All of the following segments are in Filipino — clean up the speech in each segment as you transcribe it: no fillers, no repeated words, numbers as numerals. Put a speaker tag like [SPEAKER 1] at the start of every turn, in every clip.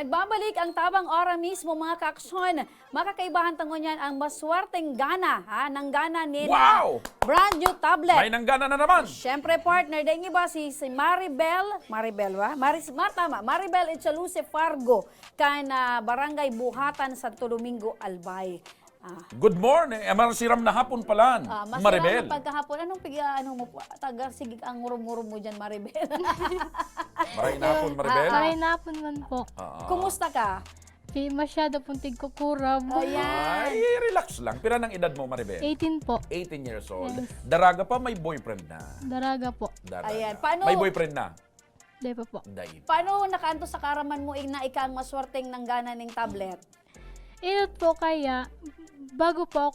[SPEAKER 1] Nagbabalik ang tabang ora mismo mga kaaksyon. Makakaibahan tangon yan ang maswerteng gana ng gana ni
[SPEAKER 2] Wow!
[SPEAKER 1] brand new tablet.
[SPEAKER 2] May nanggana na naman.
[SPEAKER 1] Siyempre partner, dahil iba si Maribel ba? Maribel Echaluce Fargo, kana Barangay Buhatan, Santo Domingo, Albay.
[SPEAKER 2] Good morning. Marasiram na hapon pala. Maribel.
[SPEAKER 1] Masira pagkahapon. Anong mo po? Taga-sigig ang ngurum-ngurum mo dyan, Maribel.
[SPEAKER 2] Maray na hapon, Maribel.
[SPEAKER 3] Maray na po man po.
[SPEAKER 1] Kumusta ka?
[SPEAKER 3] Masyado pong tigkukurab.
[SPEAKER 1] Ayan.
[SPEAKER 2] Ay, relax lang. Pira ng edad mo, Maribel?
[SPEAKER 3] 18 po.
[SPEAKER 2] 18 years old.
[SPEAKER 3] Yes.
[SPEAKER 2] Daraga pa, may boyfriend na.
[SPEAKER 3] Daraga po.
[SPEAKER 2] Daraga.
[SPEAKER 1] Ayan. Paano-
[SPEAKER 2] May boyfriend na.
[SPEAKER 3] Di pa po.
[SPEAKER 2] Dahil.
[SPEAKER 1] Paano nakaanto sa karaman mo na ika ang maswerteng ng gana ng tablet?
[SPEAKER 3] Inot po kaya, bago po,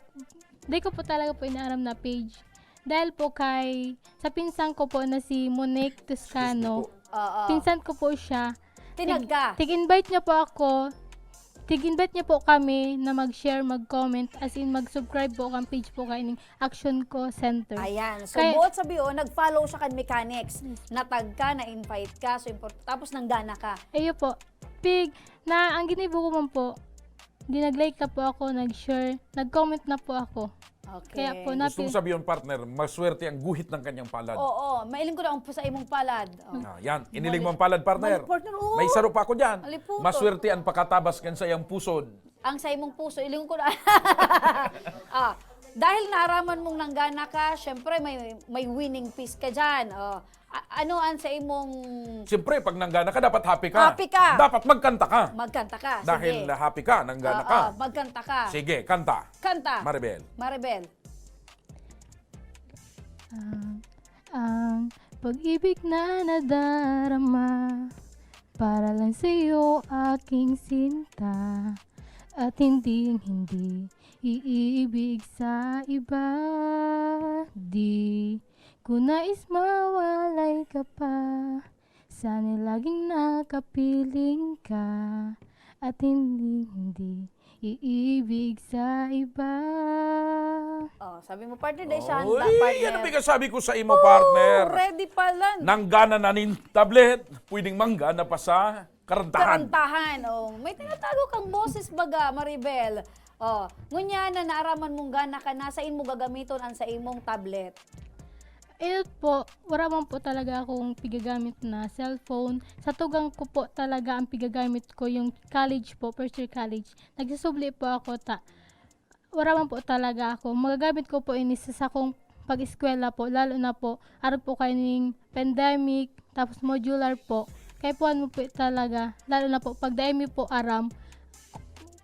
[SPEAKER 3] di ko po talaga po inaaram na page. Dahil po sa pinsan ko po na si Monique Toscano.
[SPEAKER 1] Oo.
[SPEAKER 3] Pinsan ko po siya.
[SPEAKER 1] Tinag ka.
[SPEAKER 3] Tig-invite niya po ako. Tig-invite niya po kami na mag-share, mag-comment, as in mag-subscribe po ang page po kay Action Co Center.
[SPEAKER 1] Ayan. So,
[SPEAKER 3] Kaya-
[SPEAKER 1] buot sabi nag-follow siya kan mechanics. Natag ka, na-invite ka, so tapos nanggana ka.
[SPEAKER 3] Ayo po. Ang ginibo ko man po, dinag-like na po ako, nag-share, nag-comment na po ako.
[SPEAKER 1] Okay.
[SPEAKER 3] Kaya po,
[SPEAKER 2] Gusto mong sabihin, partner, maswerte ang guhit ng kanyang palad.
[SPEAKER 1] Oo, mailing ko na ang sa imong palad. Oh.
[SPEAKER 2] Yan, iniling mo ang palad, partner.
[SPEAKER 1] Partner, oo.
[SPEAKER 2] May saro pa ako dyan.
[SPEAKER 1] Aliputo.
[SPEAKER 2] Maswerte ang pakatabas kan sa iyang pusod.
[SPEAKER 1] Ang sa imong puso, iling ko na. Dahil naaraman mong nanggana ka, syempre may winning piece ka dyan. Ano ang sa imong
[SPEAKER 2] Siyempre, pag nanggana ka, dapat happy ka.
[SPEAKER 1] Happy ka.
[SPEAKER 2] Dapat magkanta ka.
[SPEAKER 1] magkanta ka?
[SPEAKER 2] Dahil
[SPEAKER 1] Sige.
[SPEAKER 2] happy ka, nanggana ka.
[SPEAKER 1] Magkanta ka.
[SPEAKER 2] Sige, kanta.
[SPEAKER 1] Kanta.
[SPEAKER 2] Maribel.
[SPEAKER 1] Maribel.
[SPEAKER 3] Ang pag-ibig na nadarama para lang sa iyo aking sinta at hindi iibig sa iba. Di ko nais mawalay ka pa, sana laging nakapiling ka at hindi iibig sa iba.
[SPEAKER 1] Sabi mo partner, dahil siya
[SPEAKER 2] Uy,
[SPEAKER 1] handa, partner.
[SPEAKER 2] yan ang sabi ko sa imo, partner.
[SPEAKER 1] Ready pala.
[SPEAKER 2] Nanggana na nin tablet, pwedeng manggana pa sa karantahan.
[SPEAKER 1] Karantahan. May tinatago kang boses baga, Maribel. Ngunya na naaraman mong gana ka na, sa mo gagamiton ang sa imong tablet.
[SPEAKER 3] Ito po, wala man po talaga akong pigagamit na cellphone. Sa tugang ko po talaga ang pigagamit ko yung college po, first year college. Nagsusubli po ako wala man po talaga ako. Magagamit ko po ini sa akong pag-eskwela po, lalo na po, araw po kayong pandemic, tapos modular po. Kaya po ano po talaga, lalo na po, pag daimi po aram,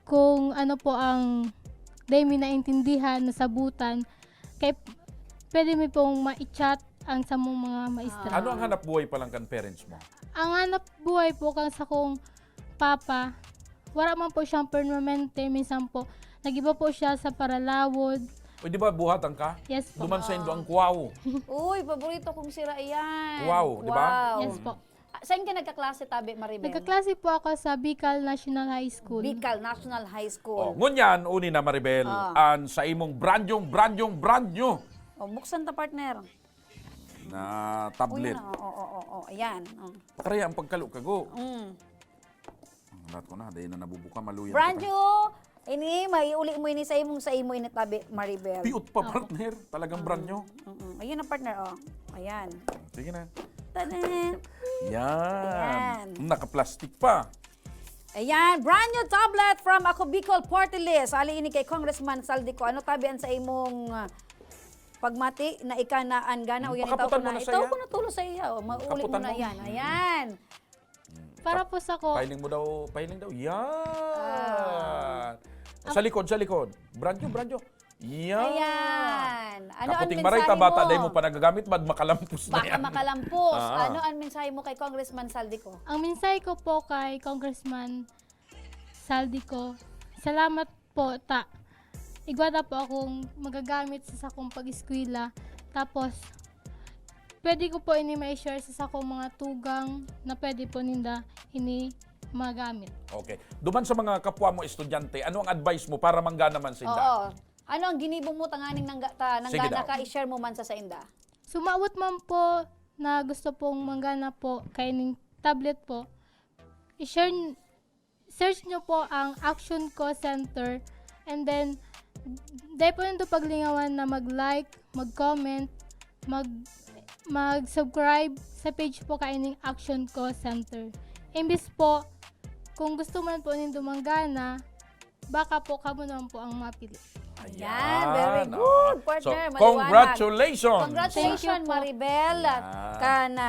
[SPEAKER 3] kung ano po ang daimi na intindihan, nasabutan, kaya pwede mo pong ma-chat ang sa mong mga maestra.
[SPEAKER 2] Ano ang hanap buhay pa lang kan parents mo?
[SPEAKER 3] Ang hanap buhay po kang sa kong papa, wala man po siyang permanente, minsan po, nag-iba po siya sa Paralawod.
[SPEAKER 2] O di ba buhatan ka?
[SPEAKER 3] Yes po.
[SPEAKER 2] Duman sa indo ang kuwaw.
[SPEAKER 1] Uy, paborito kong sira yan.
[SPEAKER 2] Wow, di ba?
[SPEAKER 3] Yes po.
[SPEAKER 1] Saan ka nagkaklase, tabi, Maribel?
[SPEAKER 3] Nagkaklase po ako sa Bicol National High School.
[SPEAKER 1] Bicol National High School.
[SPEAKER 2] Ngunyan, uni na Maribel, an sa imong brand new
[SPEAKER 1] Buksan ta, partner.
[SPEAKER 2] na
[SPEAKER 1] Uy
[SPEAKER 2] tablet.
[SPEAKER 1] na, ayan.
[SPEAKER 2] Pakaraya ang pagkalo kago.
[SPEAKER 1] Mm.
[SPEAKER 2] Lahat ko na, dahil na nabubuka, maluyan.
[SPEAKER 1] Brand
[SPEAKER 2] kita.
[SPEAKER 1] new. Ini, may uli mo ini sa imo ini tabi, Maribel.
[SPEAKER 2] Piot pa, partner. Talagang brand new.
[SPEAKER 1] Ayun na, partner, Ayan.
[SPEAKER 2] Sige na.
[SPEAKER 1] Tadan!
[SPEAKER 2] Yan. Naka-plastic pa.
[SPEAKER 1] Ayan, brand new tablet from Ako Bicol Party List. Ali ini kay Congressman Saldico. Ano tabian sa imong pagmati na ikanaan gana o yan itaw ko
[SPEAKER 2] Pakaputan mo
[SPEAKER 1] na.
[SPEAKER 2] na sa
[SPEAKER 1] Itaw
[SPEAKER 2] iya.
[SPEAKER 1] ko na tulo sa iya. Mauli mo
[SPEAKER 2] Kaputan
[SPEAKER 1] na
[SPEAKER 2] mo.
[SPEAKER 1] yan. Ayan.
[SPEAKER 3] Para po sa ko,
[SPEAKER 2] Piling mo daw, piling daw. Yan. Sa likod. Brand new. Yan.
[SPEAKER 1] Ayan. Ano ang
[SPEAKER 2] Kaputing
[SPEAKER 1] mensahe
[SPEAKER 2] maray, bata,
[SPEAKER 1] mo?
[SPEAKER 2] dahil mo pa nagagamit, makalampus na
[SPEAKER 1] Baka
[SPEAKER 2] yan.
[SPEAKER 1] makalampos.
[SPEAKER 2] Ah.
[SPEAKER 1] Ano ang mensahe mo kay Congressman Saldico?
[SPEAKER 3] ang mensahe ko po kay Congressman Saldico, salamat po igwada po akong magagamit sa sakong pag-eskwela. Tapos, pwede ko po ini ma-share sa sakong mga tugang na pwede po ninda ini magamit.
[SPEAKER 2] Okay. Duman sa mga kapwa mo estudyante, ano ang advice mo para manggana man sa inda?
[SPEAKER 1] Oo. Ano ang ginibong mo tanganing nanggana
[SPEAKER 2] Sige daw.
[SPEAKER 1] ka, i-share mo man sa inda?
[SPEAKER 3] Sumawat man po na gusto pong manggana po kay ning tablet po, i-share search nyo po ang Action Co Center, and then dahil po nito paglingawan na mag-like, mag-comment, mag-subscribe sa page po kaining Action Co Center. Imbis po, kung gusto man po nindong manggana, baka po kamo naman po ang mapili.
[SPEAKER 1] Ayan, very
[SPEAKER 2] Ayan,
[SPEAKER 1] good,
[SPEAKER 2] oh.
[SPEAKER 1] partner.
[SPEAKER 2] So,
[SPEAKER 1] Maliwanag.
[SPEAKER 2] congratulations!
[SPEAKER 1] Congratulations,
[SPEAKER 3] Thank you po.
[SPEAKER 1] Maribel.
[SPEAKER 2] Yan.
[SPEAKER 1] Kana,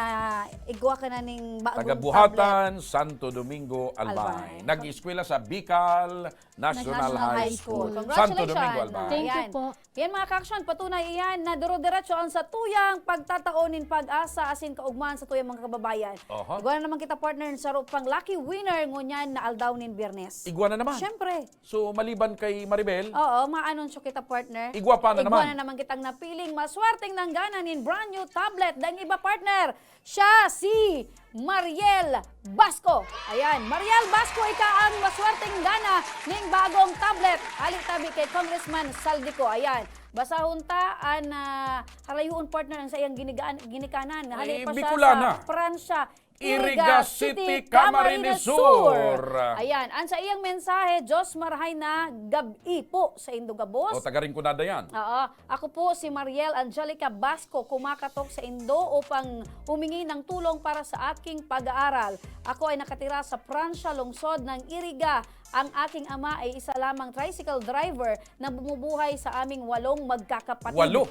[SPEAKER 1] igwa ka na ning bagong tablet.
[SPEAKER 2] Taga-Buhatan, Santo Domingo,
[SPEAKER 1] Albay.
[SPEAKER 2] Albay. Nag-eskwela sa Bicol National High School.
[SPEAKER 1] Congratulations.
[SPEAKER 2] Santo Domingo, Albay.
[SPEAKER 3] Thank you
[SPEAKER 1] Ayan.
[SPEAKER 3] po.
[SPEAKER 1] Yan mga ka-action, patunay iyan na duro-diretso ang sa tuyang pagtataonin pag-asa asin kaugman sa tuyang mga kababayan.
[SPEAKER 2] Oho.
[SPEAKER 1] Igwa na naman kita partner sa pang lucky winner ngunyan na aldawnin Biyernes.
[SPEAKER 2] Igwa na naman.
[SPEAKER 1] Siyempre.
[SPEAKER 2] So, maliban kay Maribel,
[SPEAKER 1] Oo, maanunsyo kita partner.
[SPEAKER 2] igwa pa na
[SPEAKER 1] Igwa
[SPEAKER 2] naman.
[SPEAKER 1] na naman kitang napiling maswerteng nangganan in brand new tablet. Dang iba partner, siya si Mariel Basco. Ayan, Mariel Basco, ika ang maswerteng gana ning bagong tablet. Hali-tabi kay Congressman Saldico. Ayan, basahon ta an halayuon partner ang sa iyang ginikanan. Hali
[SPEAKER 2] Ay,
[SPEAKER 1] pa siya
[SPEAKER 2] Bicolana.
[SPEAKER 1] sa Pransya.
[SPEAKER 2] Iriga City, Camarines Sur.
[SPEAKER 1] Ayan, ang sa iyang mensahe, Diyos marahay na gabi po sa Indogabos.
[SPEAKER 2] O, taga Rinconada yan.
[SPEAKER 1] Oo. Ako po si Mariel Angelica Basco, kumakatok sa Indo upang humingi ng tulong para sa aking pag-aaral. Ako ay nakatira sa Pransya, lungsod ng Iriga. Ang aking ama ay isa lamang tricycle driver na bumubuhay sa aming 8 magkakapatid.
[SPEAKER 2] 8?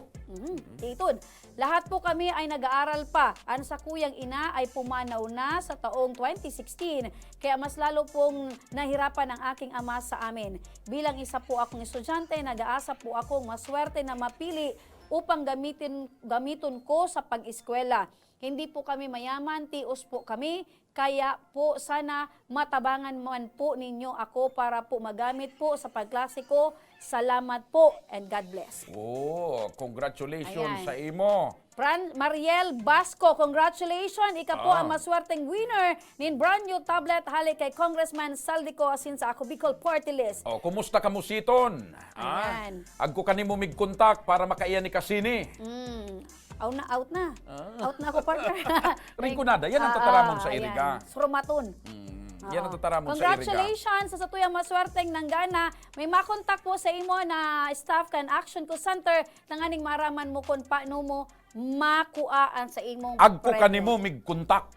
[SPEAKER 1] Itod. Lahat po kami ay nag-aaral pa. Ang sa kuyang ina ay pumanaw na sa taong 2016. Kaya mas lalo pong nahirapan ang aking ama sa amin. Bilang isa po akong estudyante, nag-aasa po akong maswerte na mapili upang gamitin ko sa pag-eskwela. Hindi po kami mayaman, tios po kami. Kaya po sana matabangan man po ninyo ako para po magamit po sa pagklase ko. Salamat po and God bless.
[SPEAKER 2] Oh, congratulations
[SPEAKER 1] Ayan.
[SPEAKER 2] sa imo.
[SPEAKER 1] Mariel Basco, congratulations! Ika po ang maswerteng winner nin brand new tablet hali kay Congressman Saldico asin sa ako Bicol Party List.
[SPEAKER 2] Oh, kumusta ka mo siton?
[SPEAKER 1] Ayan.
[SPEAKER 2] Agko kanimo mig-contact para makaiyan ni Kasini.
[SPEAKER 1] Out na. Out na ako, partner.
[SPEAKER 2] Rinconada, yan ang tataramon sa
[SPEAKER 1] ayan.
[SPEAKER 2] Iriga.
[SPEAKER 1] Surumatun.
[SPEAKER 2] Yan ang tataramon sa Iriga.
[SPEAKER 1] Congratulations sa tuyang maswerteng nanggana. May makontak po sa imo na staff kan Action Co Center nanganing maraman mo kung paano mo makuaan sa imong
[SPEAKER 2] Agko
[SPEAKER 1] premyo.
[SPEAKER 2] kanimo mig-contact.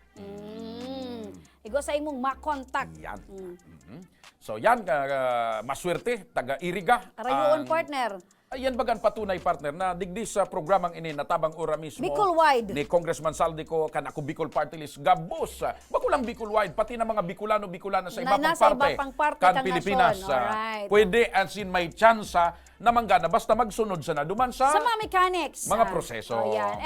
[SPEAKER 1] Igo sa imong makontak.
[SPEAKER 2] Yan. So yan, maswerte, taga Iriga.
[SPEAKER 1] Karayuon,
[SPEAKER 2] Ang-
[SPEAKER 1] partner.
[SPEAKER 2] Ayan bagan patunay partner na digdi sa programang ini natabang ora mismo
[SPEAKER 1] Bicol-wide.
[SPEAKER 2] ni Congressman Saldico kan ako Bicol Party List gabos. Wag lang Bicol-wide pati na mga Bicolano-Bicolana sa ibang
[SPEAKER 1] Nasa
[SPEAKER 2] parte
[SPEAKER 1] ibang parte
[SPEAKER 2] kan
[SPEAKER 1] kan
[SPEAKER 2] Pilipinas.
[SPEAKER 1] nasyon. Alright.
[SPEAKER 2] Pwede asin may tsansa na manggana basta magsunod sa na duman
[SPEAKER 1] Sa mga mechanics.
[SPEAKER 2] mga proseso.
[SPEAKER 1] Oh, yan.